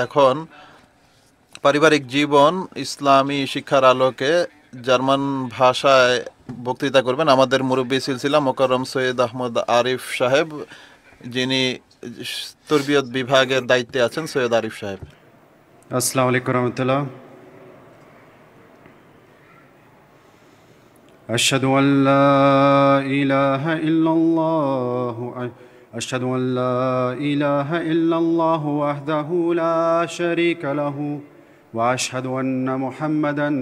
এখন পারিবারিক জীবন ইসলামী শিক্ষার আলোকে জার্মান ভাষায় বক্তৃতা করবেন আমাদের মুরব্বী সিলসিলা মোকাররম সৈয়দ আহমদ আরিফ সাহেব, যিনি তরবিয়ত বিভাগের দায়িত্বে আছেন। সৈয়দ আরিফ সাহেব। আসসালামু আলাইকুম রহমতুল্লাহ। আশহাদু আল্লা ইলাহা ইল্লাল্লাহ আশহাদু আল্লা ইলাহা ইল্লাল্লাহ ওয়াহদাহু লা শারীকা লাহু ওয়া আশহাদু আন্না মুহাম্মাদান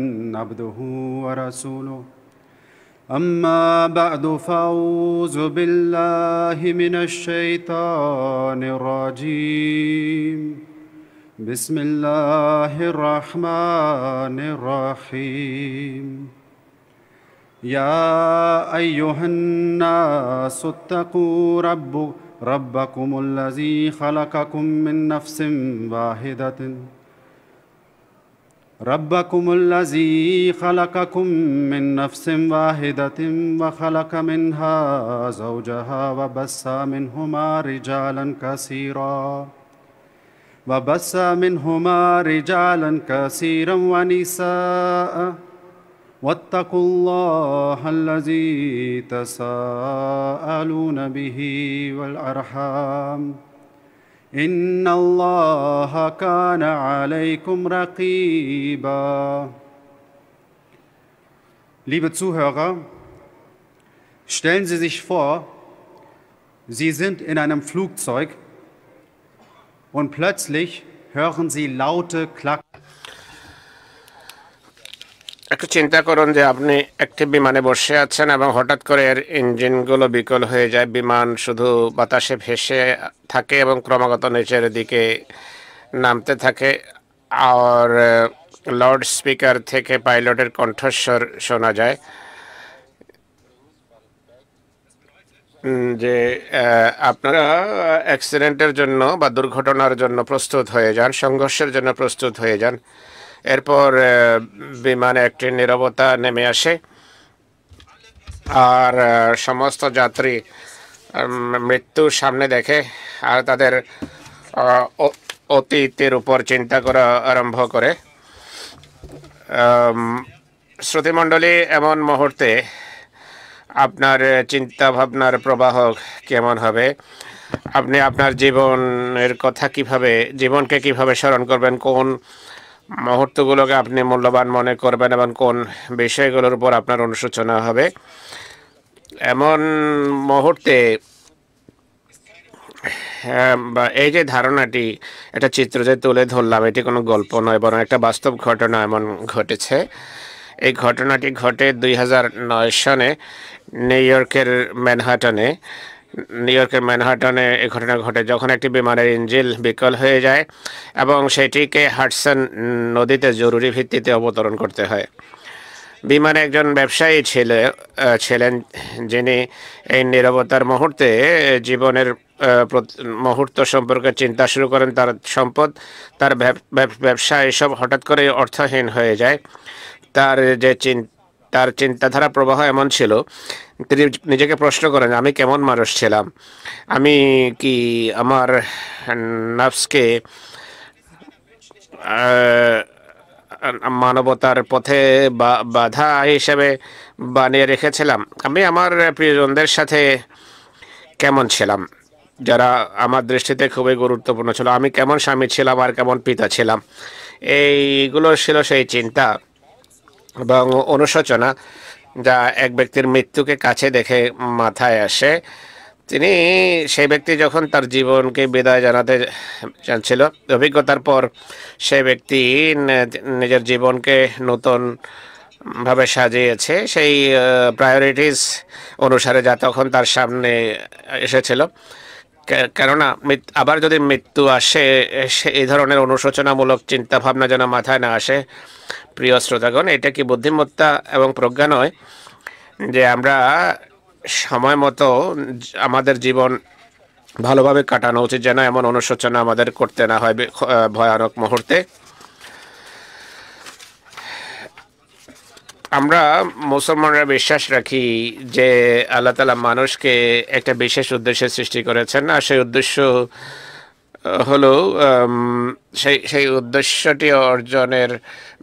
আবদুহু ওয়া রাসূলুহু। আম্মা বা'দু ফাউযু বিল্লাহি মিনাশ শাইতানির রাজীম। بسم الله الرحمن الرحيم. يا أيها الناس اتقوا ربكم الذي خلقكم من نفس واحدة وخلق منها زوجها وبث منهما رجالا كثيرا ونساء واتقوا الله الذي تساءلون به والأرحام إن الله كان عليكم رقيبا. Liebe Zuhörer, stellen Sie sich vor, Sie sind in einem Flugzeug und plötzlich hören Sie laute Klacken. একটু চিন্তা করুন যে আপনি একটি বিমানে বসে আছেন এবং হঠাৎ করে এর ইঞ্জিনগুলো বিকল হয়ে যায়, বিমান শুধু বাতাসে ভেসে থাকে এবং ক্রমাগত নিচের দিকে নামতে থাকে, আর লাউড স্পিকার থেকে পাইলটের কণ্ঠস্বর শোনা যায় যে আপনারা অ্যাক্সিডেন্টের জন্য বা দুর্ঘটনার জন্য প্রস্তুত হয়ে যান, সংঘর্ষের জন্য প্রস্তুত হয়ে যান। এরপর বিমানে একটি নীরবতা নেমে আসে আর সমস্ত যাত্রী মৃত্যুর সামনে দেখে আর তাদের অতীতের উপর চিন্তা করা আরম্ভ করে। শ্রোতৃমণ্ডলী, এমন মুহূর্তে আপনার চিন্তা ভাবনার প্রবাহ কেমন হবে? আপনি আপনার জীবনের কথা জীবনকে কিভাবে স্মরণ করবেন? কোন মুহূর্তগুলোকে আপনি মূল্যবান মনে করবেন এবং কোন বিষয়গুলোর উপর আপনার অনুশোচনা হবে? এমন মুহূর্তে এই যে ধারণাটি, একটা চিত্র যে তুলে ধরলাম, এটি কোনো গল্প নয়, বরং একটা বাস্তব ঘটনা এমন ঘটেছে। এই ঘটনাটি ঘটে 2009 সনে নিউ ইয়র্কের ম্যানহাটনে এই ঘটনা ঘটে, যখন একটি বিমানের ইঞ্জিন বিকল হয়ে যায় এবং সেটিকে হাডসন নদীতে জরুরি ভিত্তিতে অবতরণ করতে হয়। বিমানে একজন ব্যবসায়ী ছিলেন যিনি এই নীরবতার মুহূর্তে জীবনের মুহূর্ত সম্পর্কে চিন্তা শুরু করেন। তার সম্পদ, তার ব্যবসা এসব হঠাৎ করে অর্থহীন হয়ে যায়। তার চিন্তাধারা প্রবাহ এমন ছিল, তিনি নিজেকে প্রশ্ন করেন, আমি কেমন মানুষ ছিলাম? আমি কি আমার নফসকে মানবতার পথে বাধা হিসেবে বানিয়ে রেখেছিলাম? আমি আমার প্রিয়জনদের সাথে কেমন ছিলাম, যারা আমার দৃষ্টিতে খুবই গুরুত্বপূর্ণ ছিল? আমি কেমন স্বামী ছিলাম আর কেমন পিতা ছিলাম? এইগুলো ছিল সেই চিন্তা এবং অনুশোচনা যা এক ব্যক্তির মৃত্যুকে কাছে দেখে মাথায় আসে। সেই ব্যক্তি যখন তার জীবনকে বিদায় জানাতে চাচ্ছিল, অভিজ্ঞতার পর সে ব্যক্তি নিজের জীবনকে নতুনভাবে সাজিয়েছে সেই প্রায়োরিটিস অনুসারে যা তখন তার সামনে এসেছিল। কেননা আবার যদি মৃত্যু আসে, এই ধরনের অনুশোচনামূলক চিন্তা ভাবনা যেন মাথায় না আসে। প্রিয় শ্রোতাগণ, এটা কি বুদ্ধিমত্তা এবং প্রজ্ঞা নয় যে আমরা সময় মতো আমাদের জীবন ভালোভাবে কাটানো উচিত, যেন এমন অনুশোচনা আমাদের করতে না হয় ভয়ানক মুহূর্তে? আমরা মুসলমানরা বিশ্বাস রাখি যে আল্লাহ তাআলা মানুষকে একটা বিশেষ উদ্দেশ্যে সৃষ্টি করেছেন, আর সেই উদ্দেশ্য হলো সেই উদ্দেশ্যটি অর্জনের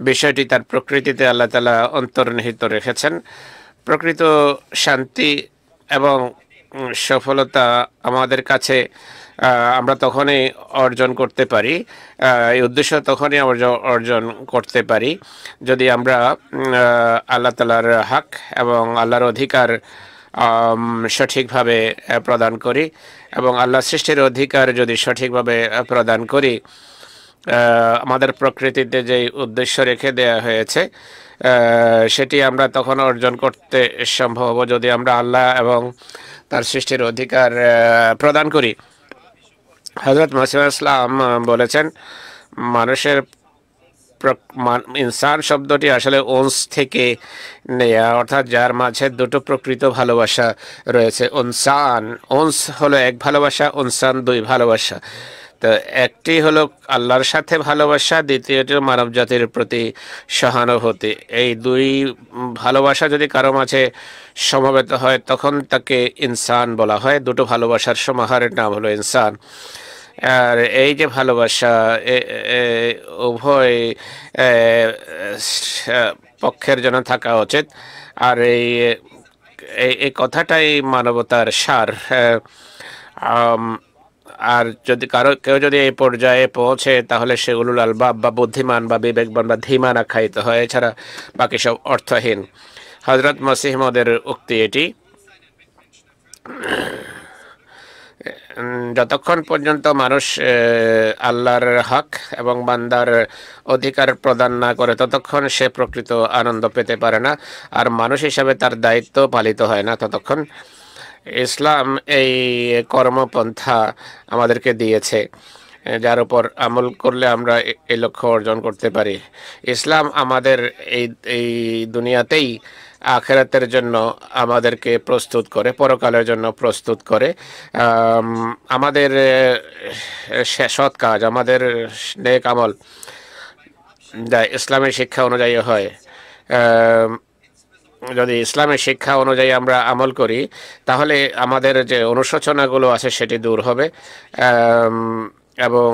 বিষয়টি তার প্রকৃতিতে আল্লাহ তাআলা অন্তর্নিহিত রেখেছেন। প্রকৃত শান্তি এবং সফলতা আমাদের কাছে আমরা তখনই অর্জন করতে পারি, এই উদ্দেশ্য তখনই অর্জন করতে পারি যদি আমরা আল্লাহ তাআলার হক এবং আল্লাহর অধিকার সঠিকভাবে প্রদান করি, এবং আল্লাহ সৃষ্টির অধিকার যদি সঠিকভাবে প্রদান করি, আমাদের প্রকৃতিতে যে উদ্দেশ্য রেখে দেয়া হয়েছে সেটি আমরা তখন অর্জন করতে সম্ভব হব যদি আমরা আল্লাহ এবং তার সৃষ্টির অধিকার প্রদান করি। হযরত মুসা ইসলাম বলেছেন, মানুষের ইনসান শব্দটি আসলে ওনস থেকে নেয়া, অর্থাৎ যার মাঝে দুটো প্রকৃত ভালোবাসা রয়েছে। ওনস হলো এক ভালোবাসা, উনসান দুই ভালোবাসা। তো একটি হলো আল্লাহর সাথে ভালোবাসা, দ্বিতীয়টি মানব জাতির প্রতি সহানুভূতি। এই দুই ভালোবাসা যদি কারো মাঝে সমবেত হয় তখন তাকে ইনসান বলা হয়। দুটো ভালোবাসার সমাহারের নাম হলো ইনসান। আর এই যে ভালোবাসা উভয় পক্ষের জন্য থাকা উচিত, আর এই কথাটাই মানবতার সার। আর যদি কেউ যদি এই পর্যায়ে পৌঁছে তাহলে সে উলুল আলবাব বা বুদ্ধিমান বা বিবেকবান বা ধীমান আখ্যায়িত হয়, এছাড়া বাকি সব অর্থহীন। হযরত মসিহ মওউদের উক্তি এটি, যতক্ষণ পর্যন্ত মানুষ আল্লাহর হক এবং বান্দার অধিকার প্রদান না করে ততক্ষণ সে প্রকৃত আনন্দ পেতে পারে না, আর মানুষ হিসাবে তার দায়িত্ব পালিত হয় না ততক্ষণ। ইসলাম এই কর্মপন্থা আমাদেরকে দিয়েছে যার উপর আমল করলে আমরা এই লক্ষ্য অর্জন করতে পারি। ইসলাম আমাদের এই দুনিয়াতেই আখিরাতের জন্য আমাদেরকে প্রস্তুত করে, পরকালের জন্য প্রস্তুত করে। আমাদের সৎ কাজ, আমাদের নেক আমল যা ইসলামের শিক্ষা অনুযায়ী হয়, যদি ইসলামের শিক্ষা অনুযায়ী আমরা আমল করি তাহলে আমাদের যে অনুশোচনাগুলো আছে সেটি দূর হবে, এবং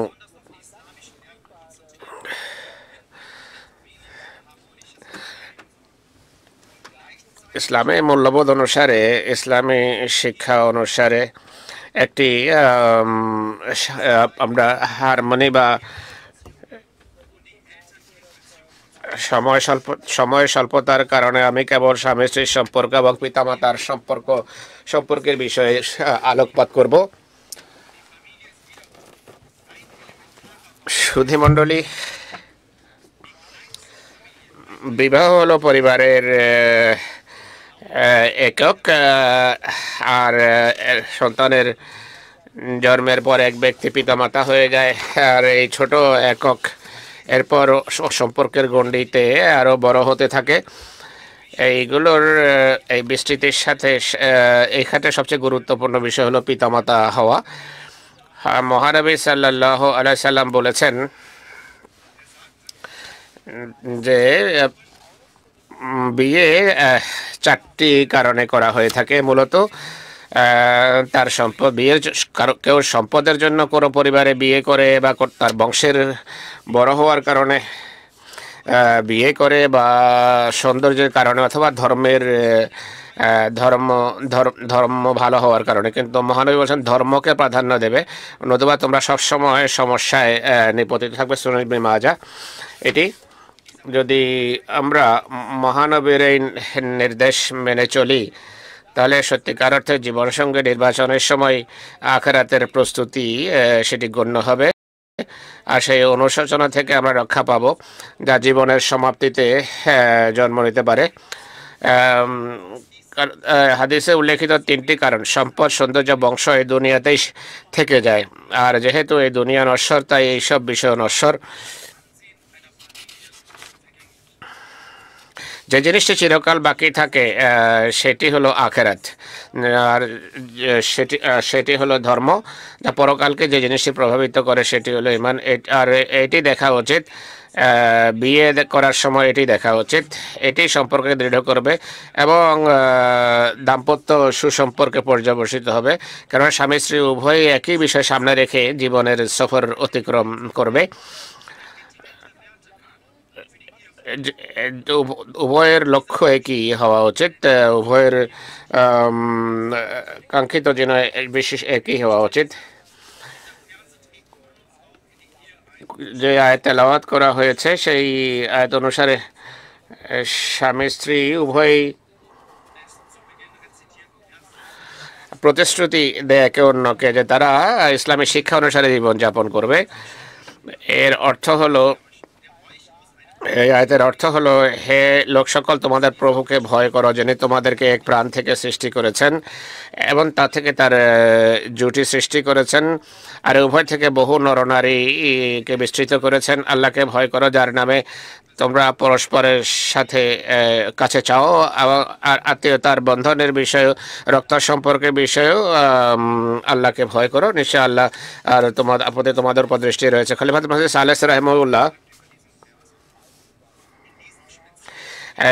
ইসলামী মূল্যবোধ অনুসারে, ইসলামী শিক্ষা অনুসারে একটি আমরা হারমোনি বা সময় স্বল্পতার কারণে আমি কেবল স্বামী স্ত্রীর সম্পর্ক এবং পিতামাতার সম্পর্কের বিষয়ে আলোকপাত করব। সুধী মণ্ডলী, বিবাহ হলো পরিবারের একক, আর সন্তানের জন্মের পর এক ব্যক্তি পিতামাতা হয়ে যায়, আর এই ছোট একক এরপর সম্পর্কের গণ্ডিতে আরো বড় হতে থাকে। এইগুলোর এই বিস্তৃতির সাথে এখানে সবচেয়ে গুরুত্বপূর্ণ বিষয় হলো পিতামাতা হওয়া। মহানবী সাল্লাল্লাহু আলাইহি সাল্লাম বলেছেন যে বিয়ে চারটি কারণে করা হয়ে থাকে। মূলত তার সম্পদ, বিয়ের কেউ সম্পদের জন্য কোনো পরিবারে বিয়ে করে, বা তার বংশের বড় হওয়ার কারণে বিয়ে করে, বা সৌন্দর্যের কারণে, অথবা ধর্ম ভালো হওয়ার কারণে। কিন্তু মহানবী বলছেন ধর্মকে প্রাধান্য দেবে, নতুবা তোমরা সবসময় সমস্যায় নিপতিত থাকবে। সুনান ইবনে মাজাহ। এটি যদি আমরা মহানবীর এই নির্দেশ মেনে চলি তাহলে সত্যিকার অর্থে জীবনসঙ্গী নির্বাচনের সময় আখিরাতের প্রস্তুতি সেটি গণ্য হবে, আর সেই অনুশোচনা থেকে আমরা রক্ষা পাব যা জীবনের সমাপ্তিতে জন্ম নিতে পারে। হাদিসে উল্লেখিত তিনটি কারণ, সম্পদ, সৌন্দর্য, বংশ, এই দুনিয়াতেই থেকে যায়, আর যেহেতু এই দুনিয়া নশ্বর তাই এইসব বিষয় নশ্বর। যে জিনিসটি চিরকাল বাকি থাকে সেটি হলো আখিরাত, আর সেটি হলো ধর্ম। যা পরকালকে যে জিনিসটি প্রভাবিত করে সেটি হলো ঈমান। আর এটি দেখা উচিত বিয়ে করার সময় এটি দেখা উচিত। এটি সম্পর্ককে দৃঢ় করবে এবং দাম্পত্য সুসম্পর্কে পর্যবসিত হবে, কারণ স্বামী স্ত্রী উভয়ই একই বিষয় সামনে রেখে জীবনের সফর অতিক্রম করবে। উভয়ের লক্ষ্য একই হওয়া উচিত, উভয়ের কাঙ্ক্ষিত যেন বিশেষ একই হওয়া উচিত। যে আয়াত তেলাওয়াত করা হয়েছে সেই আয়াত অনুসারে স্বামী স্ত্রী উভয়ই প্রতিশ্রুতি দেয় একে অন্যকে যে তারা ইসলামী শিক্ষা অনুসারে জীবনযাপন করবে। এর অর্থ হলো, এই আয়াতের অর্থ হলো, হে লোক সকল, তোমাদের প্রভুকে ভয় করো, যিনি তোমাদেরকে এক প্রাণ থেকে সৃষ্টি করেছেন এবং তা থেকে তার জুটি সৃষ্টি করেছেন, আর উভয় থেকে বহু নরনারীকে বিস্তৃত করেছেন। আল্লাহকে ভয় করো, যার নামে তোমরা পরস্পরের সাথে কাছে চাও, আর আত্মীয়তার বন্ধনের বিষয়ে, রক্ত সম্পর্কের বিষয়েও আল্লাহকে ভয় করো। নিশ্চয় আল্লাহ আর তোমাদের উপর দৃষ্টি রয়েছে। খলিফাতুল মসিহ সালেহ রাহিমাহুল্লাহ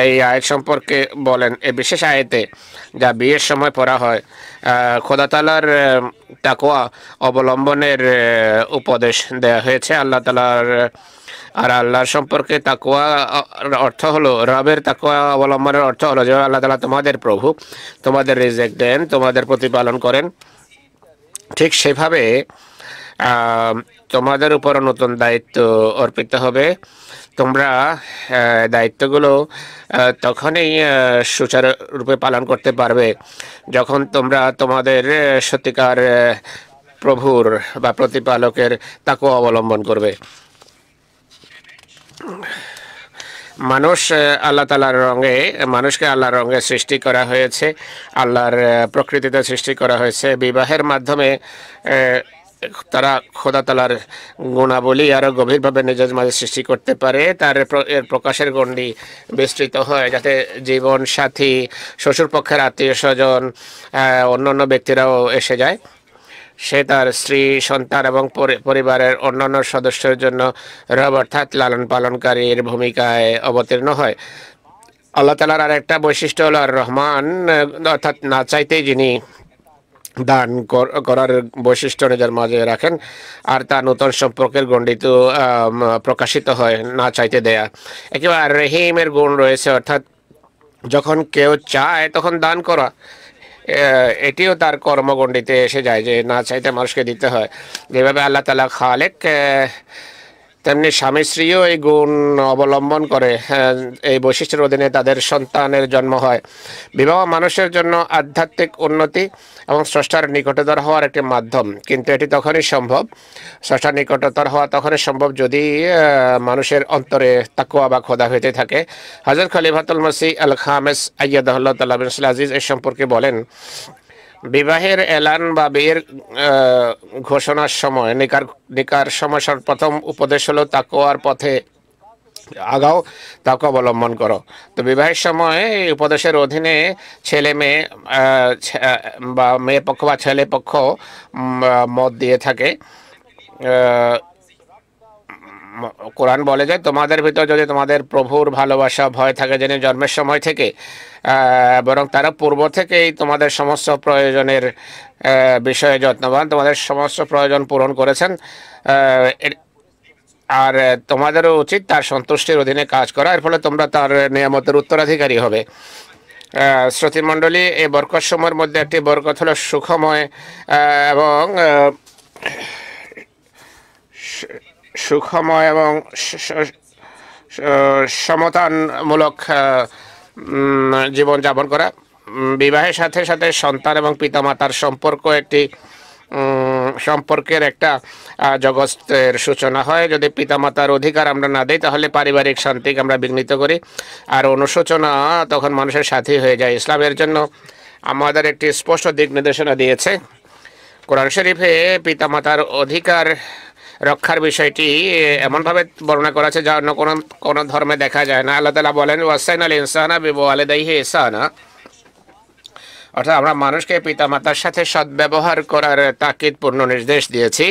এই আয়াত সম্পর্কে বলেন, এই বিশেষ আয়াতে যা বিয়ের সময় পড়া হয়, খোদা তাআলার তাকওয়া অবলম্বনের উপদেশ দেয়া হয়েছে। আল্লাহ তাআলার আর আল্লাহর সম্পর্কে তাকওয়া অর্থ হলো, রবের তাকওয়া অবলম্বনের অর্থ হলো যে আল্লাহ তাআলা তোমাদের প্রভু, তোমাদের রিজিক দেন, তোমাদের প্রতিপালন করেন। ঠিক সেভাবে তোমাদের উপর নতুন দায়িত্ব অর্পিত হবে। তোমরা দায়িত্বগুলো তখনই সুচারুরূপে পালন করতে পারবে যখন তোমরা তোমাদের সত্যিকার প্রভুর বা প্রতিপালকের তাকওয়া অবলম্বন করবে। মানুষকে আল্লাহর রঙে সৃষ্টি করা হয়েছে, আল্লাহর প্রকৃতিতে সৃষ্টি করা হয়েছে। বিবাহের মাধ্যমে তারা খোদা তাআলার গুণাবলী আরো গভীরভাবে নিজের মাঝে সৃষ্টি করতে পারে। এর প্রকাশের গণ্ডি বিস্তৃত হয়, যাতে জীবন সাথী, শ্বশুর পক্ষের আত্মীয় স্বজন, অন্যান্য ব্যক্তিরাও এসে যায়। সে তার স্ত্রী, সন্তান এবং পরিবারের অন্যান্য সদস্যের জন্য রব অর্থাৎ লালন পালনকারীর ভূমিকায় অবতীর্ণ হয়। আল্লাহ তাআলার আর একটা বৈশিষ্ট্য হলো আর রহমান, অর্থাৎ না চাইতেই যিনি দান করার বৈশিষ্ট্য নিজের মাঝে রাখেন, আর তা নতুন সম্পর্কের গণ্ডিত প্রকাশিত হয়, না চাইতে দেয়া। একেবারে রহিমের গুণ রয়েছে, অর্থাৎ যখন কেউ চায় তখন দান করা, এটিও তার কর্মগণ্ডিতে এসে যায় যে না চাইতে মানুষকে দিতে হয়। যেভাবে আল্লাহ তাআলা খালেক, তেমনি স্বামী স্ত্রীও এই গুণ অবলম্বন করে। এই বৈশিষ্ট্যের অধীনে তাদের সন্তানের জন্ম হয়। বিবাহ মানুষের জন্য আধ্যাত্মিক উন্নতি এবং স্রষ্টার নিকটতর হওয়ার একটি মাধ্যম, কিন্তু এটি তখনই সম্ভব, স্রষ্টার নিকটতর হওয়া তখনই সম্ভব যদি মানুষের অন্তরে তাকওয়া বা খোদা হইতে থাকে। হযরত খলিফাতুল মসিহ আল খামেস আইয়াদাহুল্লাহ তাআলা বিল আজিজ এই সম্পর্কে বলেন, বিবাহের এলান বা বিয়ের ঘোষণার সময়, নিকার সময় প্রথম উপদেশ হলো তাকওয়ার পথে আগাও, তাকওয়া অবলম্বন করো। তো বিবাহের সময় এই উপদেশের অধীনে ছেলে মেয়ে বা মেয়ে পক্ষ বা ছেলে পক্ষ মত দিয়ে থাকে। কোরআন বলে যে তোমাদের ভিতর যদি তোমাদের প্রভুর ভালোবাসা, ভয় থাকে, যিনি জন্মের সময় থেকে বরং তারা পূর্ব থেকেই তোমাদের সমস্ত প্রয়োজনের বিষয়ে যত্নবান, তোমাদের সমস্ত প্রয়োজন পূরণ করেছেন, আর তোমাদেরও উচিত তার সন্তুষ্টির অধীনে কাজ করা, এর ফলে তোমরা তার নিয়ামতের উত্তরাধিকারী হবে। শ্রোতৃমণ্ডলী, এই বরকত সময়ের মধ্যে একটি বরকত হলো সুখময় এবং সমতামূলক জীবনযাপন করা। বিবাহের সাথে সাথে সন্তান এবং পিতামাতার সম্পর্কের একটা জগতের সূচনা হয়। যদি পিতামাতার অধিকার আমরা না দিই তাহলে পারিবারিক শান্তিকে আমরা বিঘ্নিত করি, আর অনুশোচনা তখন মানুষের সাথী হয়ে যায়। ইসলামের জন্য আমাদের একটি স্পষ্ট দিক নির্দেশনা দিয়েছে। কোরআন শরীফে পিতামাতার অধিকার রক্ষার বিষয়টি এমনভাবে বর্ণনা করা আছে যা অন্য কোনো ধর্মে দেখা যায় না। আল্লাহ তাআলা বলেন, ওয়াসাইনাল ইনসানা বিওয়ালিদাইহি ইহসানা, অর্থাৎ আমরা মানুষকে পিতামাতার সাথে সদ্ব্যবহার করার তাকিদপূর্ণ নির্দেশ দিয়েছি।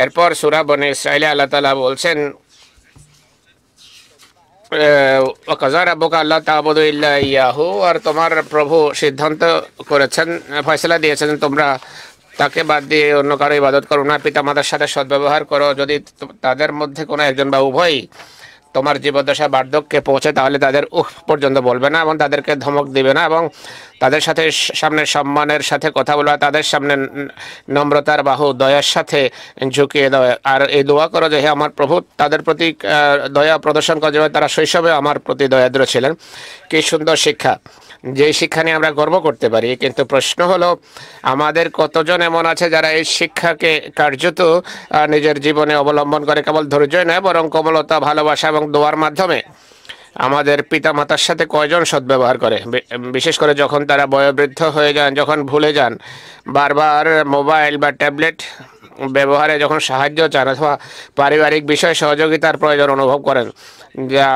এরপর সূরা বনী ইসরাঈলে আল্লাহ তাআলা বলছেন, ওয়াকাযা রাব্বুকা আল্লা তা'বুদু ইল্লা ইয়াহু, আর তোমার প্রভু সিদ্ধান্ত করেছেন, ফয়সালা দিয়েছেন তোমরা তাকে বাদ দিয়ে অন্য কারো ইবাদত করো না, পিতামাতার সাথে সদ্ব্যবহার করো। যদি তাদের মধ্যে কোনো একজন বা উভয়ই তোমার জীবদ্দশা বার্ধক্যে পৌঁছে তাহলে তাদের উহ পর্যন্ত বলবে না এবং তাদেরকে ধমক দিবে না, এবং তাদের সাথে সামনে সম্মানের সাথে কথা বলা, তাদের সামনে নম্রতার বাহু দয়ার সাথে ঝুঁকিয়ে দাও। আর এই দোয়া করো যে হে আমার প্রভু, তাদের প্রতি দয়া প্রদর্শন করে যেভাবে তারা শৈশবে আমার প্রতি দয়াদ্র ছিলেন। কি সুন্দর শিক্ষা, যে শিক্ষা নিয়ে আমরা গর্ব করতে পারি। কিন্তু প্রশ্ন হলো, আমাদের কতজন এমন আছে যারা এই শিক্ষাকে কার্যত নিজের জীবনে অবলম্বন করে, কেবল ধৈর্যই নয় বরং কোমলতা, ভালোবাসা এবং দোয়ার মাধ্যমে আমাদের পিতামাতার সাথে কয়জন সদ্ব্যবহার করে? বিশেষ করে যখন তারা বয়োবৃদ্ধ হয়ে যান, যখন ভুলে যান, বারবার মোবাইল বা ট্যাবলেট ব্যবহারে যখন সাহায্য চান অথবা পারিবারিক বিষয়ে সহযোগিতার প্রয়োজন অনুভব করেন, যা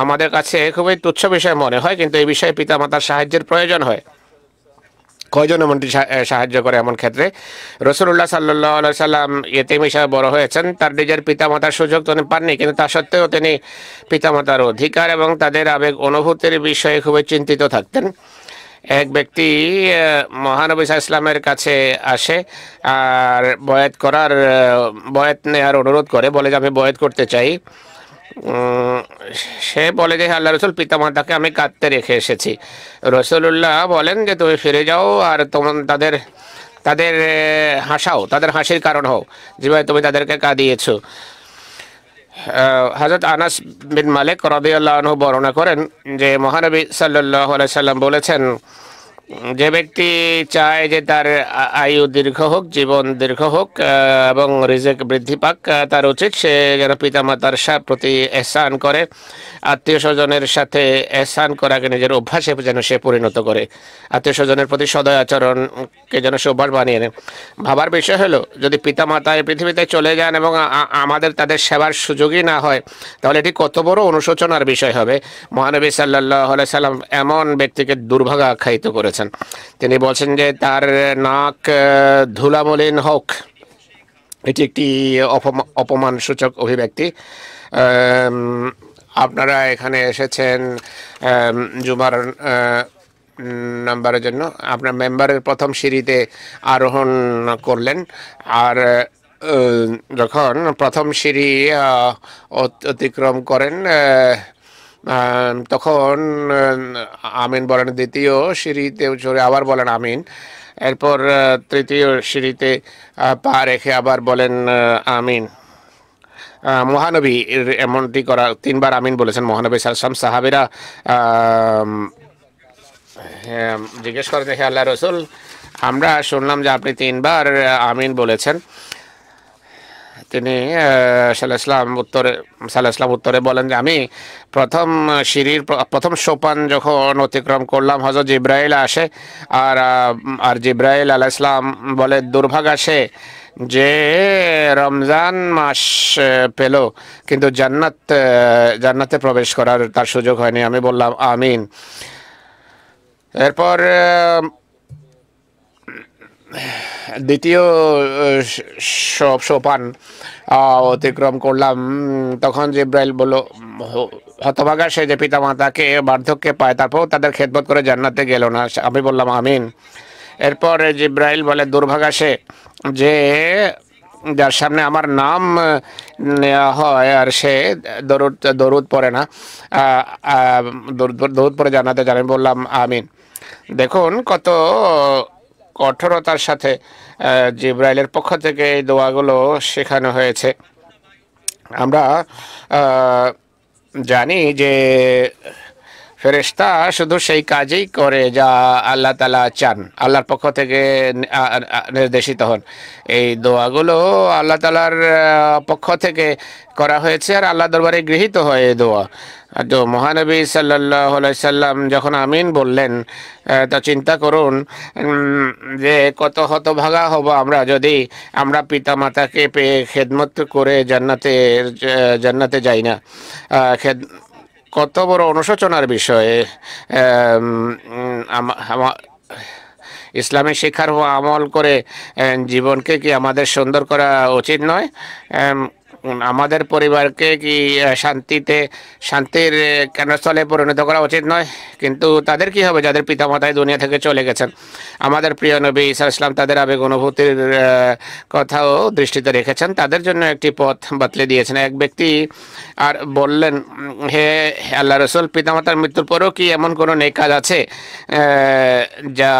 আমাদের কাছে খুবই তুচ্ছ বিষয় মনে হয়, কিন্তু এই বিষয়ে পিতামাতার সাহায্যের প্রয়োজন হয়। কয়জন এমনটি সাহায্য করে? এমন ক্ষেত্রে রাসূলুল্লাহ সাল্লাল্লাহু আলাইহি সাল্লাম ইয়েতিম হিসেবে বড় হয়েছেন, তার নিজের পিতামাতার সুযোগ তিনি পাননি, কিন্তু তা সত্ত্বেও তিনি পিতামাতার অধিকার এবং তাদের আবেগ অনুভূতির বিষয়ে খুবই চিন্তিত থাকতেন। এক ব্যক্তি মহানবী সাল্লাল্লাহু আলাইহি ইসলামের কাছে আসে আর বয়াত নেওয়ার অনুরোধ করে, বলে যে আমি বয়াত করতে চাই। সে বলে যে আল্লাহ রসুল, পিতামাতাকে আমি কাঁদতে রেখে এসেছি। রসুল্লাহ বলেন যে তুমি ফিরে যাও আর তাদের তাদের হাসাও, তাদের হাসির কারণ হও, যেভাবে তুমি তাদেরকে কাঁদিয়েছো। হযরত আনাস বিন মালিক রাদিয়াল্লাহু আনহু বর্ণনা করেন যে মহানবী সাল্লাল্লাহু আলাইহি সাল্লাম বলেছেন, যে ব্যক্তি চায় যে তার আয়ু দীর্ঘ হোক, জীবন দীর্ঘ হোক এবং রিজিক বৃদ্ধি পাক, তার উচিত সে যেন পিতামাতার প্রতি এহসান করে, আত্মীয় স্বজনের সাথে এহসান করাকে নিজের অভ্যাসে যেন সে পরিণত করে, আত্মীয় স্বজনের প্রতি সদয় আচরণকে যেন সে অভ্যাস বানিয়ে নেয়। ভাবার বিষয় হলো, যদি পিতামাতা এই পৃথিবীতে চলে যান এবং আমাদের তাদের সেবার সুযোগই না হয়, তাহলে এটি কত বড় অনুশোচনার বিষয় হবে। মহানবী সাল্লাল্লাহু আলাইহি সাল্লাম এমন ব্যক্তিকে দুর্ভাগা আখ্যায়িত করেছেন। তিনি বলছেন যে তার নাক ধুলামলিন হোক, এটি একটি অপমানসূচক অভিব্যক্তি। আপনারা এখানে এসেছেন জুমার নাম্বারের জন্য, আপনার মেম্বারের প্রথম সিঁড়িতে আরোহণ করলেন, আর যখন প্রথম সিঁড়ি অতিক্রম করেন তখন আমিন বলেন, দ্বিতীয় সিঁড়িতে চড়ে আবার বলেন আমিন, এরপর তৃতীয় সিঁড়িতে পা রেখে আবার বলেন আমিন। মহানবী এমনটি করা 3 বার আমিন বলেছেন মহানবী সাল্লাল্লাহু আলাইহি ওয়াসাল্লাম। সাহাবীরা জিজ্ঞেস করে, দেখে আল্লাহ রসুল, আমরা শুনলাম যে আপনি 3 বার আমিন বলেছেন। তিনি সাল্লাল্লাহু আলাইহি ওয়াসাল্লাম উত্তরে বলেন যে আমি প্রথম সিঁড়ির প্রথম সোপান যখন অতিক্রম করলাম, হযরত জিবরাইল আসে, আর জিবরাইল আলাইহিস সালাম বলে, দুর্ভাগা সে যে রমজান মাস পেল কিন্তু জান্নাতে প্রবেশ করার তার সুযোগ হয়নি। আমি বললাম আমিন। এরপর দ্বিতীয় সোপান অতিক্রম করলাম, তখন জিবরাইল বলল, হতভাগা সে যে পিতামাতাকে বার্ধক্যে পায় তারপর তাদের খেদমত করে জান্নাতে গেল না। আমি বললাম আমিন। এরপর জিবরাইল বলে, দুর্ভাগা সে যে যার সামনে আমার নাম নেওয়া হয় আর সে দরুদ পড়ে না, দরুদ পড়ে জান্নাতে যান। আমি বললাম আমিন। দেখুন কত কঠোরতার সাথে জিবরাইলের পক্ষ থেকে এই দোয়াগুলো শেখানো হয়েছে। আমরা জানি যে ফেরেশতা শুধু সেই কাজই করে যা আল্লাহ তাআলা চান, আল্লাহর পক্ষ থেকে নির্দেশিত হন। এই দোয়াগুলো আল্লাহ তাআলার পক্ষ থেকে করা হয়েছে আর আল্লাহ দরবারে গৃহীত হয় এই দোয়া। তো মহানবী সাল্লাল্লাহু আলাইহি সাল্লাম যখন আমিন বললেন, তা চিন্তা করুন যে কত হতভাগা হব আমরা যদি আমরা পিতামাতাকে পেয়ে খেদমত করে জান্নাতে যাই না। কত বড় অনুশোচনার বিষয়। ইসলামী শিক্ষার আমল করে জীবনকে কি আমাদের সুন্দর করা উচিত নয়? আমাদের পরিবারকে কি শান্তির কেন্দ্রস্থলে পরিণত করা উচিত নয়? কিন্তু তাদের কি হবে যাদের পিতামাতাই দুনিয়া থেকে চলে গেছেন? আমাদের প্রিয় নবী ঈসা আলাইহিস সালাম তাদের আবেগ অনুভূতির কথাও দৃষ্টিতে রেখেছেন, তাদের জন্য একটি পথ বাতলে দিয়েছেন। এক ব্যক্তি আর বললেন, হে আল্লাহ রসুল, পিতামাতার মৃত্যুর পরেও কি এমন কোনো নেক কাজ আছে যা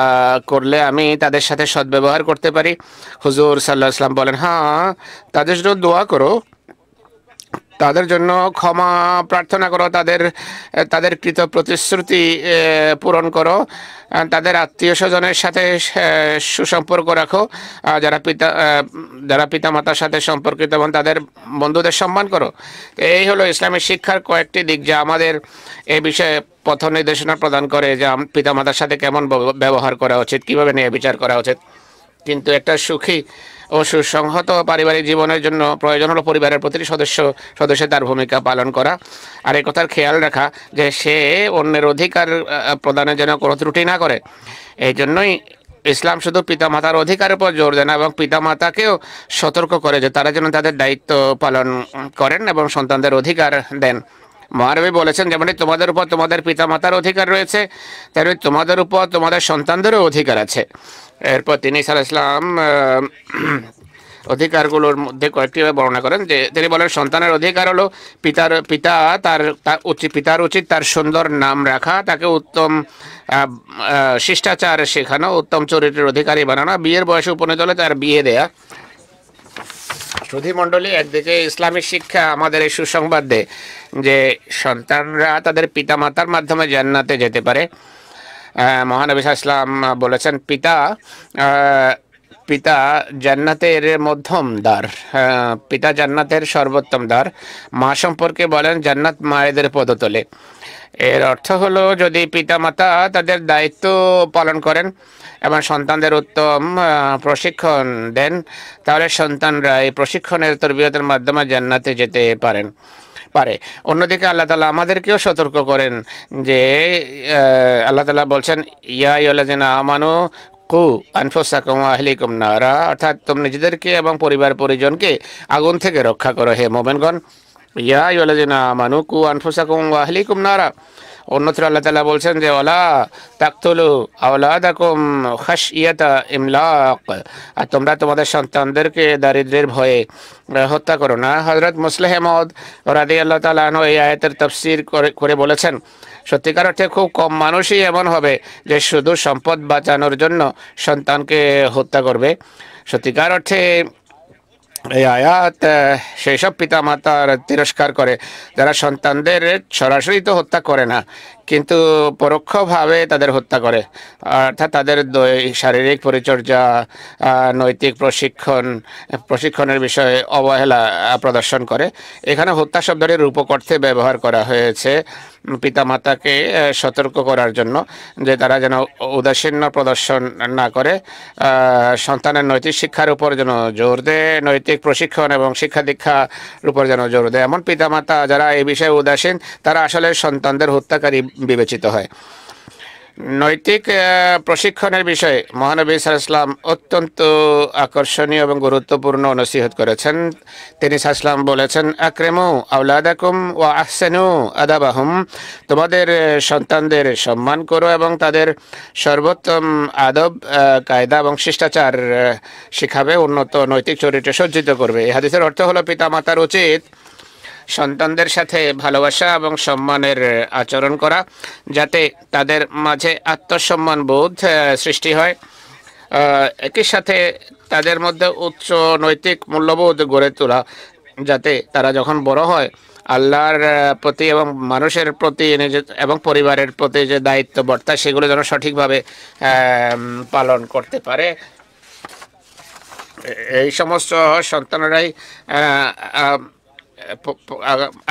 করলে আমি তাদের সাথে সদ্ব্যবহার করতে পারি? হুজুর সাল্লাল্লাহু আলাইহি ওয়াসাল্লাম বলেন, হ্যাঁ, তাদের জন্য দোয়া করো, তাদের জন্য ক্ষমা প্রার্থনা করো, তাদের কৃত প্রতিশ্রুতি পূরণ করো, তাদের আত্মীয় স্বজনের সাথে সুসম্পর্ক রাখো, যারা পিতামাতার সাথে সম্পর্কিত এবং তাদের বন্ধুদের সম্মান করো। এই হলো ইসলামের শিক্ষার কয়েকটি দিক যা আমাদের এই বিষয়ে পথ নির্দেশনা প্রদান করে যে পিতামাতার সাথে কেমন ব্যবহার করা উচিত, কীভাবে নিয়ে বিচার করা উচিত। কিন্তু একটা সুখী ও সুসংহত পারিবারিক জীবনের জন্য প্রয়োজন হলো পরিবারের প্রতিটি সদস্য তার ভূমিকা পালন করা, আর এই কথার খেয়াল রাখা যে সে অন্যের অধিকার প্রদানের জন্য কোনো ত্রুটি না করে। এই জন্যই ইসলাম শুধু পিতামাতার অধিকারের উপর জোর দেয় না, এবং পিতামাতাকেও সতর্ক করে যে তারা যেন তাদের দায়িত্ব পালন করেন এবং সন্তানদের অধিকার দেন। মহানবী বলেছেন, যেমন তোমাদের উপর তোমাদের পিতামাতার অধিকার রয়েছে, তেমনি তোমাদের উপর তোমাদের সন্তানদেরও অধিকার আছে। এরপর তিনি সাল্লাল্লাহু আলাইহি ওয়াসাল্লাম অধিকারগুলোর মধ্যে কয়েকটি বর্ণনা করেন যে তিনি বলেন, সন্তানের অধিকার হলো পিতার উচিত তার সুন্দর নাম রাখা, তাকে উত্তম শিষ্টাচার শেখানো, উত্তম চরিত্রের অধিকারী বানানো, বিয়ের বয়সে উপনীত হলে তার বিয়ে দেয়া। সুধীমণ্ডলী, একদিকে ইসলামিক শিক্ষা আমাদের এই সুসংবাদ দেয় যে সন্তানরা তাদের পিতামাতার মাধ্যমে জান্নাতে যেতে পারে। মহানবী সাল্লাল্লাহু আলাইহি ওয়াসাল্লাম বলেছেন, পিতা জান্নাতের মধ্যম দ্বার, পিতা জান্নাতের সর্বোত্তম দ্বার। মা সম্পর্কে বলেন, জান্নাত মায়েদের পদতলে। এর অর্থ হলো, যদি পিতামাতা তাদের দায়িত্ব পালন করেন এবং সন্তানদের উত্তম প্রশিক্ষণ দেন, তাহলে সন্তানরা এই প্রশিক্ষণের তরবিয়তের মাধ্যমে জান্নাতে যেতে পারে। অন্যদিকে আল্লাহ তাআলা আমাদেরকেও সতর্ক করেন যে আল্লাহ তাআলা বলছেন, ইয়া আইয়ুহাল্লাযিনা আমানু কু আনফুসাকুম ওয়া আহলিকুম নারা, অর্থাৎ তোমরা নিজেদেরকে এবং পরিবার পরিজনকে আগুন থেকে রক্ষা করো হে মুমিনগণ। ইয়া আইয়ুহাল্লাযিনা আমানু কু আনফুসাকুম ওয়া আহলিকুম নারা। অন্যত্র আল্লাহ তাআলা বলছেন যে ওয়ালা তাকতুলু আওলাদাকুম খাশইয়াতা ইমলাক, আর তোমরা তোমাদের সন্তানদেরকে দারিদ্র্যের ভয়ে হত্যা করো না। হযরত মুসলিহ মাউদ রাদিয়াল্লাহু তাআলা আনহু এই আয়াতের তাফসীর করে বলেছেন, সত্যিকার অর্থে খুব কম মানুষই এমন হবে যে শুধু সম্পদ বাঁচানোর জন্য সন্তানকে হত্যা করবে। সত্যিকার অর্থে এই আয়াত সেই সব পিতামাতার তিরস্কার করে যারা সন্তানদের সরাসরি তো হত্যা করে না, কিন্তু পরোক্ষভাবে তাদের হত্যা করে, অর্থাৎ তাদের শারীরিক পরিচর্যা, নৈতিক প্রশিক্ষণের বিষয়ে অবহেলা প্রদর্শন করে। এখানে হত্যা শব্দটির রূপক অর্থে ব্যবহার করা হয়েছে পিতামাতাকে সতর্ক করার জন্য যে তারা যেন উদাসীন্য প্রদর্শন না করে, সন্তানের নৈতিক শিক্ষার উপর যেন জোর দেয়, নৈতিক প্রশিক্ষণ এবং শিক্ষা দীক্ষার উপর যেন জোর দেয়। এমন পিতামাতা যারা এই বিষয়ে উদাসীন, তারা আসলে সন্তানদের হত্যাকারী বিবেচিত হয়। নৈতিক প্রশিক্ষণের বিষয়ে মহানবী সাল্লাল্লাহু আলাইহি ওয়াসাল্লাম অত্যন্ত আকর্ষণীয় এবং গুরুত্বপূর্ণ নসিহত করেছেন। তিনি সাল্লাল্লাহু আলাইহি ওয়াসাল্লাম বলেছেন, আকরিমু আওলাদাকুম ওয়া আহসিনু আদাবাহুম, তোমাদের সন্তানদের সম্মান করো এবং তাদের সর্বোত্তম আদব কায়দা এবং শিষ্টাচার শিখাবে, উন্নত নৈতিক চরিত্রে সজ্জিত করবে। এই হাদিসের অর্থ হলো, পিতামাতার উচিত সন্তানদের সাথে ভালোবাসা এবং সম্মানের আচরণ করা, যাতে তাদের মাঝে আত্মসম্মান বোধ সৃষ্টি হয়, একই সাথে তাদের মধ্যে উচ্চ নৈতিক মূল্যবোধ গড়ে তোলা, যাতে তারা যখন বড় হয় আল্লাহর প্রতি এবং মানুষের প্রতি এবং পরিবারের প্রতি যে দায়িত্ব বর্তায় সেগুলো যেন সঠিকভাবে পালন করতে পারে। এই সমস্ত সন্তানরাই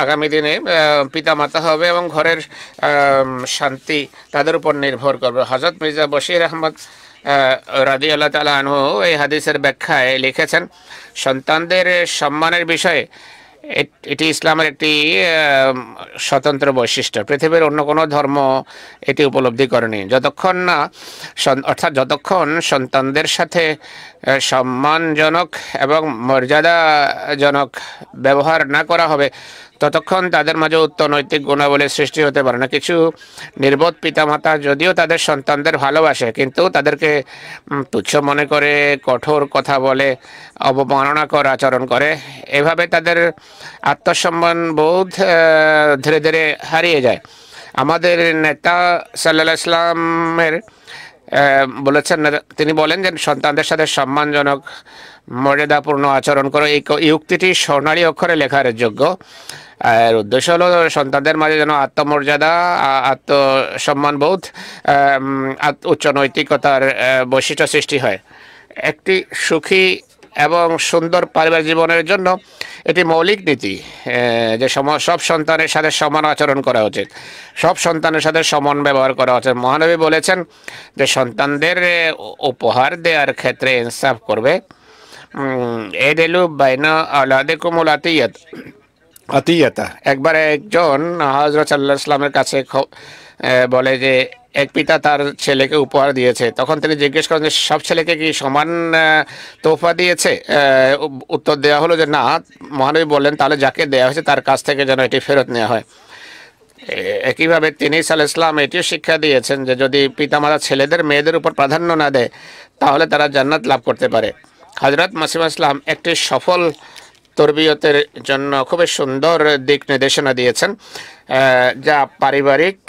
আগামী দিনে পিতামাতা হবে এবং ঘরের শান্তি তাদের উপর নির্ভর করবে। হযরত মির্জা বশির আহমদ রাদিয়াল্লাহু তাআলা আনহু এই হাদিসের ব্যাখ্যায় লিখেছেন, সন্তানদের সম্মানের বিষয়ে এটি ইসলামের একটি স্বতন্ত্র বৈশিষ্ট্য। পৃথিবীর অন্য কোনো ধর্ম এটি উপলব্ধি করেনি। যতক্ষণ না অর্থাৎ যতক্ষণ সন্তানদের সাথে সম্মানজনক এবং মর্যাদাজনক ব্যবহার না করা হবে, ততক্ষণ তাদের মাঝে উত্তম নৈতিক গুণাবলীর সৃষ্টি হতে পারে না। কিছু নির্বোধ পিতামাতা যদিও তাদের সন্তানদের ভালোবাসে, কিন্তু তাদেরকে তুচ্ছ মনে করে, কঠোর কথা বলে, অবমাননাকর আচরণ করে। এভাবে তাদের আত্মসম্মান বোধ ধীরে ধীরে হারিয়ে যায়। আমাদের নেতা সাল্লাল্লাহু আলাইহি সাল্লামের বলেছেন, তিনি বলেন যে সন্তানদের সাথে সম্মানজনক মর্যাদাপূর্ণ আচরণ করো। এই উক্তিটি স্বর্ণালী অক্ষরে লেখার যোগ্য। আর উদ্দেশ্য হলো সন্তানদের মাঝে যেন আত্মমর্যাদা, আত্মসম্মানবোধ, উচ্চ নৈতিকতার বৈশিষ্ট্য সৃষ্টি হয়। একটি সুখী এবং সুন্দর পারিবারিক জীবনের জন্য এটি মৌলিক নীতি যে সব সন্তানের সাথে সমান আচরণ করা উচিত, সব সন্তানের সাথে সমান ব্যবহার করা উচিত। মহানবী বলেছেন যে সন্তানদের উপহার দেওয়ার ক্ষেত্রে ইনসাফ করবে। এদেলু বাইনা আওলাদিকুমুল আতিয়াতা। একবার একজন হযরত সাল্লাল্লাহু আলাইহি ওয়াসাল্লামের কাছে বলে যে এক পিতা তার ছেলেকে উপহার দিয়েছে। তখন তিনি জিজ্ঞেস করেন যে সব ছেলেকে কি সমান তোহফা দিয়েছে? উত্তর দেওয়া হলো যে না। মহানবী বললেন তাহলে যাকে দেওয়া হয়েছে তার কাছ থেকে যেন এটি ফেরত নেওয়া হয়। একইভাবে তিনি সাল্লাল্লাহু আলাইহি ওয়াসাল্লাম এটিও শিক্ষা দিয়েছেন যে যদি পিতামাতা ছেলেদের মেয়েদের উপর প্রাধান্য না দেয় তাহলে তারা জান্নাত লাভ করতে পারে। হযরত মাসিহ ইসলাম একটি সফল তরবিয়তের জন্য খুবই সুন্দর দিক নির্দেশনা দিয়েছেন, যা পারিবারিক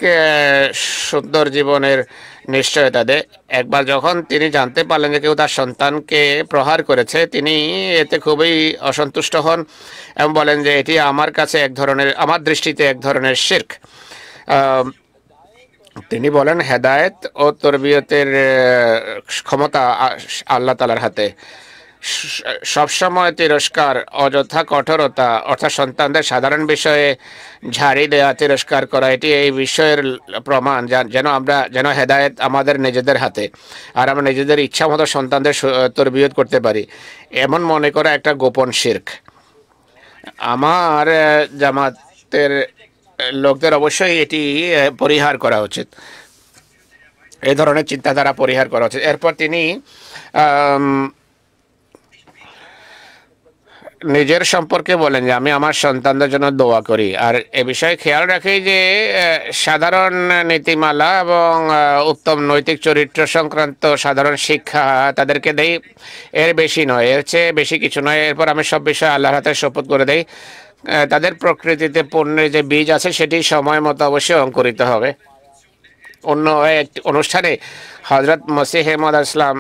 সুন্দর জীবনের নিশ্চয়তা দেয়। একবার যখন তিনি জানতে পারলেন যে কেউ তার সন্তানকে প্রহার করেছে, তিনি এতে খুবই অসন্তুষ্ট হন এবং বলেন যে এটি আমার কাছে আমার দৃষ্টিতে এক ধরনের শিরক। তিনি বলেন হেদায়েত ও তরবিয়তের ক্ষমতা আল্লাহ তাআলার হাতে। সবসময় তিরস্কার, অযথা কঠোরতা অর্থাৎ সন্তানদের সাধারণ বিষয়ে ঝাড়ি দেওয়া, তিরস্কার করা, এটি এই বিষয়ের প্রমাণ যেন হেদায়েত আমাদের নিজেদের হাতে, আর আমরা নিজেদের ইচ্ছা মতো সন্তানদের তরবিয়ত করতে পারি এমন মনে করা একটা গোপন শিরক। আমার জামাতের লোকদের অবশ্যই এটি পরিহার করা উচিত, এই ধরনের চিন্তাধারা পরিহার করা উচিত। এরপর তিনি নিজের সম্পর্কে বলেন যে আমি আমার সন্তানদের জন্য দোয়া করি, আর এ বিষয়ে খেয়াল রাখি যে সাধারণ নীতিমালা এবং উত্তম নৈতিক চরিত্র সংক্রান্ত সাধারণ শিক্ষা তাদেরকে দেই, এর বেশি নয়, এর চেয়ে বেশি কিছু নয়। এরপর আমি সব বিষয়ে আল্লাহর হাতে শপথ করে দেই তাদের প্রকৃতিতে পণ্যের যে বীজ আছে সেটি সময় মতো অবশ্যই অঙ্কুরিত হবে। অন্য একটি অনুষ্ঠানে হযরত মসিহ মাউদ ইসলাম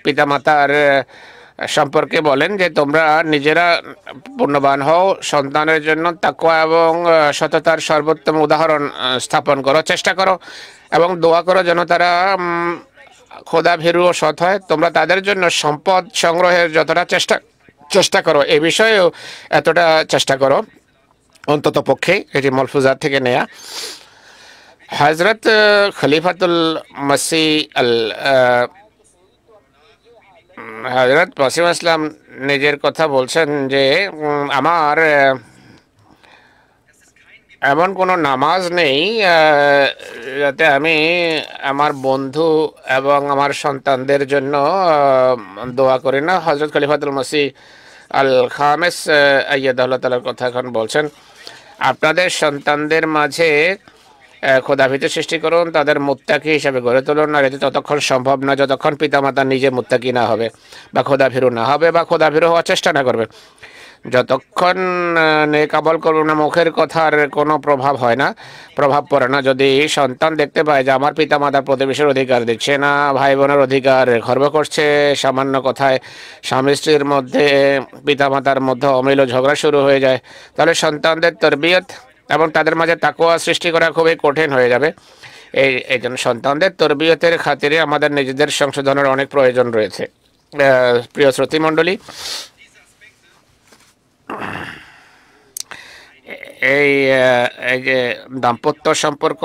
পিতামাতার সম্পর্কে বলেন যে তোমরা নিজেরা পুণ্যবান হও, সন্তানের জন্য তাকওয়া এবং সততার সর্বোত্তম উদাহরণ স্থাপন করো, চেষ্টা করো এবং দোয়া করো যেন তারা খোদা ভীরু ও সৎ হয়। তোমরা তাদের জন্য সম্পদ সংগ্রহের যতটা চেষ্টা করো এ বিষয়েও এতটা চেষ্টা করো, অন্তত পক্ষে। এটি মলফুজাত থেকে নেয়া। হযরত খলিফাতুল মসিহ হযরত মাসিহ ইসলাম নিজের কথা বলছেন যে আমার এমন কোনো নামাজ নেই যাতে আমি আমার বন্ধু এবং আমার সন্তানদের জন্য দোয়া করি না। হযরত খলিফাতুল মসিহ আল খামেস আইয়াদাহুল্লাহ তাআলার কথা এখন বলছেন, আপনাদের সন্তানদের মাঝে খোদাভীতি সৃষ্টি করুন, তাদের মুত্তাকি হিসাবে গড়ে তুলুন। আর এটি ততক্ষণ সম্ভব না যতক্ষণ পিতামাতা নিজে মুত্তাকি না হবে বা খোদাভীরু না হবে বা খোদাভীরু হওয়ার চেষ্টা না করবে। যতক্ষণ নেক আমল করুন না মুখের কথার কোনো প্রভাব পড়ে না। যদি সন্তান দেখতে পায় যে আমার পিতামাতার প্রতিবেশীর অধিকার দিচ্ছে না, ভাই বোনের অধিকার খর্ব করছে, সামান্য কথায় স্বামী স্ত্রীর মধ্যে পিতামাতার মধ্যে অমিল ঝগড়া শুরু হয়ে যায়, তাহলে সন্তানদের তরবিয়ত এবং তাদের মাঝে তাকওয়া সৃষ্টি করা খুবই কঠিন হয়ে যাবে। এই জন্য সন্তানদের তরবিয়তের খাতিরে আমাদের নিজেদের সংশোধনের অনেক প্রয়োজন রয়েছে। প্রিয় শ্রোতৃমণ্ডলী, এই যে দাম্পত্য সম্পর্ক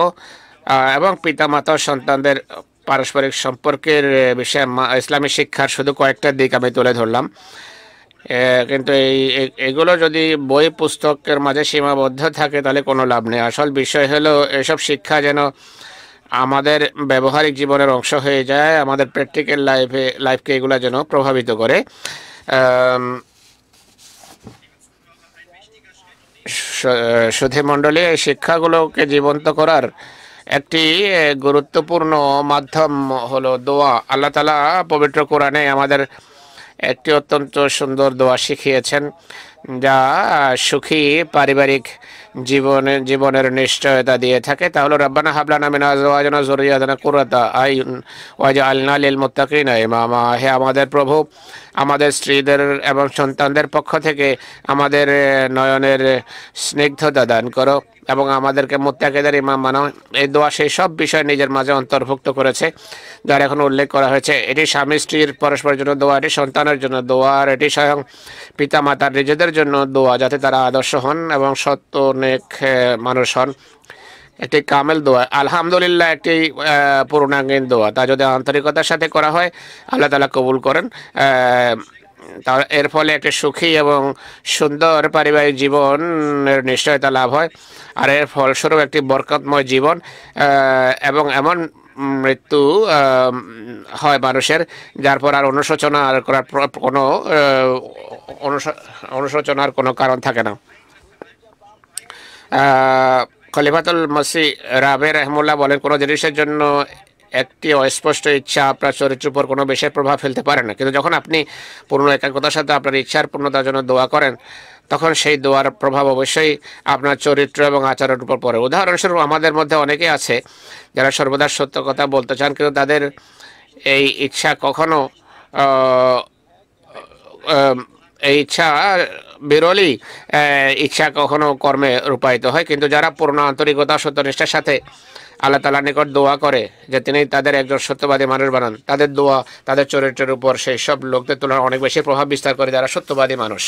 এবং পিতামাতা সন্তানদের পারস্পরিক সম্পর্কের বিষয়ে ইসলামী শিক্ষার শুধু কয়েকটা দিক আমি তুলে ধরলাম। কিন্তু এগুলো যদি বই পুস্তকের মাঝে সীমাবদ্ধ থাকে তাহলে কোনো লাভ নেই। আসল বিষয় হলো এসব শিক্ষা যেন আমাদের ব্যবহারিক জীবনের অংশ হয়ে যায়, আমাদের প্র্যাকটিক্যাল লাইফকে এগুলো যেন প্রভাবিত করে। সুধী মণ্ডলী, এই শিক্ষাগুলোকে জীবন্ত করার একটি গুরুত্বপূর্ণ মাধ্যম হলো দোয়া। আল্লাহ তাআলা পবিত্র কোরআনে আমাদের একটি অত্যন্ত সুন্দর দোয়া শিখিয়েছেন, যা সুখী পারিবারিক জীবনের নিশ্চয়তা দিয়ে থাকে। তা হলো রব্বানা হাব লানা মিন আজওয়াজিনা ওয়া যুররিয়াতিনা কুররাতা আয়ুন ওয়াজআলনা লিল মুত্তাকিনা ইমামা। হে আমাদের প্রভু, আমাদের স্ত্রীদের এবং সন্তানদের পক্ষ থেকে আমাদের নয়নের স্নিগ্ধতা দান করো এবং আমাদেরকে মুত্তাকিদের ইমাম বানাও। এই দোয়া সেই সব বিষয় নিজের মাঝে অন্তর্ভুক্ত করেছে যার এখন উল্লেখ করা হয়েছে। এটি স্বামী স্ত্রীর পরস্পরের জন্য দোয়া, এটি সন্তানের জন্য দোয়া, আর এটি স্বয়ং পিতা মাতার নিজেদের জন্য দোয়া, যাতে তারা আদর্শ হন এবং সত্য নেক মানুষ হন। একটি কামেল দোয়া। আলহামদুলিল্লাহ একটি পূর্ণাঙ্গীন দোয়া, তা যদি আন্তরিকতার সাথে করা হয় আল্লাহ তাআলা কবুল করেন। এর ফলে একটি সুখী এবং সুন্দর পারিবারিক জীবনের নিশ্চয়তা লাভ হয়, আর এর ফলস্বরূপ একটি বরকতময় জীবন এবং এমন মৃত্যু হয় মানুষের, যার পর আর অনুশোচনার করার কোনো অনুশোচনার কোনো কারণ থাকে না। খলিফাতুল মসিহ রাবে রহমুল্লাহ বলেন, কোনো জিনিসের জন্য একটি অস্পষ্ট ইচ্ছা আপনার চরিত্রের উপর কোনো বিশেষ প্রভাব ফেলতে পারে না, কিন্তু যখন আপনি পূর্ণ একাগ্রতার সাথে আপনার ইচ্ছার পূর্ণতার জন্য দোয়া করেন, তখন সেই দোয়ার প্রভাব অবশ্যই আপনার চরিত্র এবং আচরণের উপর পড়ে। উদাহরণস্বরূপ আমাদের মধ্যে অনেকে আছে যারা সর্বদা সত্য কথা বলতে চান, কিন্তু তাদের এই ইচ্ছা কখনো এই ইচ্ছা বিরলই ইচ্ছা কখনো কর্মে রূপায়িত হয়। কিন্তু যারা পূর্ণ আন্তরিকতা সত্যনিষ্ঠার সাথে আল্লাহ তাআলার নিকট দোয়া করে যে তিনি তাদের একজন সত্যবাদী মানুষ বানান, তাদের দোয়া তাদের চরিত্রের উপর সেই সব লোকদের তুলনায় অনেক বেশি প্রভাব বিস্তার করে যারা সত্যবাদী মানুষ।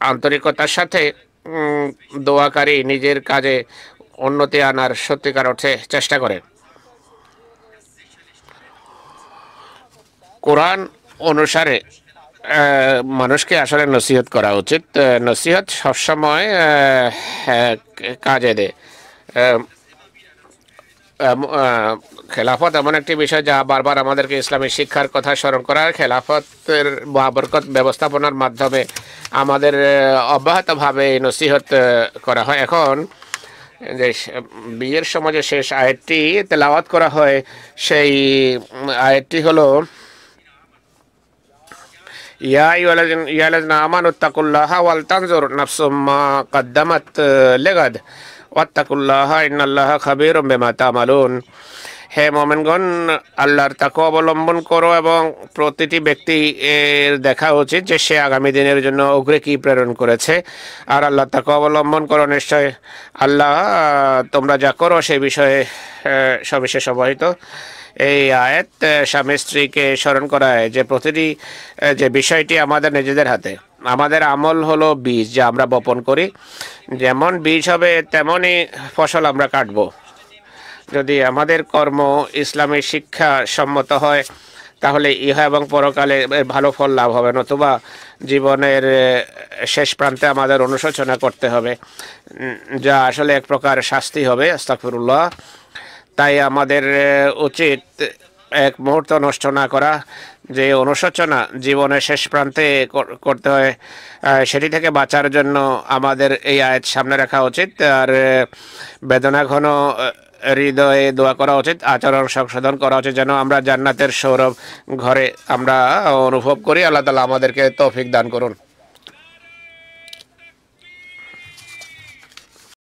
আন্তরিকতার সাথে দোয়াকারী নিজের কাজে উন্নতি আনার সত্যিকার অর্থে চেষ্টা করে। কোরআন অনুসারে মানুষকে আসলে নসিহত করা উচিত। নসিহত সবসময় কাজে দেয়। খেলাফত এমন একটি বিষয় যা বারবার আমাদেরকে ইসলামী শিক্ষার কথা স্মরণ করার, খেলাফতের বাবরকত ব্যবস্থাপনার মাধ্যমে আমাদের অব্যাহতভাবে নসিহত করা হয়। এখন যে বিয়ের সময় যে শেষ আয়াতটি তেলাওয়াত করা হয়, সেই আয়াতটি হলো ইয়া আইয়ুহাল্লাযীনা আমানু তাকুল্লাহা ওয়াল তানজুর নাফসুম মা কদ্দামাত লিগাদ ওয়াত্তাকুল্লাহা ইন্নাল্লাহা খাবীরুম বিমা তা'মালুন। হে মুমিনগণ, আল্লাহর তাকওয়া অবলম্বন করো এবং প্রতিটি ব্যক্তি এর দেখা উচিত যে সে আগামী দিনের জন্য অগ্রে কি প্রেরণ করেছে। আর আল্লাহর তাকওয়া অবলম্বন করো, নিশ্চয় আল্লাহ তোমরা যা করো সেই বিষয়ে সবিশেষ অবহিত। এই আয়াত স্বামী স্ত্রীকে স্মরণ করায় যে প্রতিটি যে বিষয়টি আমাদের নিজেদের হাতে। আমাদের আমল হলো বীজ যা আমরা বপন করি, যেমন বীজ হবে তেমনই ফসল আমরা কাটব। যদি আমাদের কর্ম ইসলামী শিক্ষা সম্মত হয় তাহলে ইহা এবং পরকালে ভালো ফল লাভ হবে, নতুবা জীবনের শেষ প্রান্তে আমাদের অনুশোচনা করতে হবে, যা আসলে এক প্রকার শাস্তি হবে। আস্তাগফিরুল্লাহ। তাই আমাদের উচিত এক মুহূর্ত নষ্ট না করা, যে অনুশোচনা জীবনের শেষ প্রান্তে করতে হয় সেটি থেকে বাঁচার জন্য আমাদের এই আয়াত সামনে রাখা উচিত। আর বেদনা ঘন হৃদয়ে দোয়া করা উচিত, আচরণ সংশোধন করা উচিত, যেন আমরা জান্নাতের সৌরভ ঘরে আমরা অনুভব করি। আল্লাহ তাআলা আমাদেরকে তৌফিক দান করুন।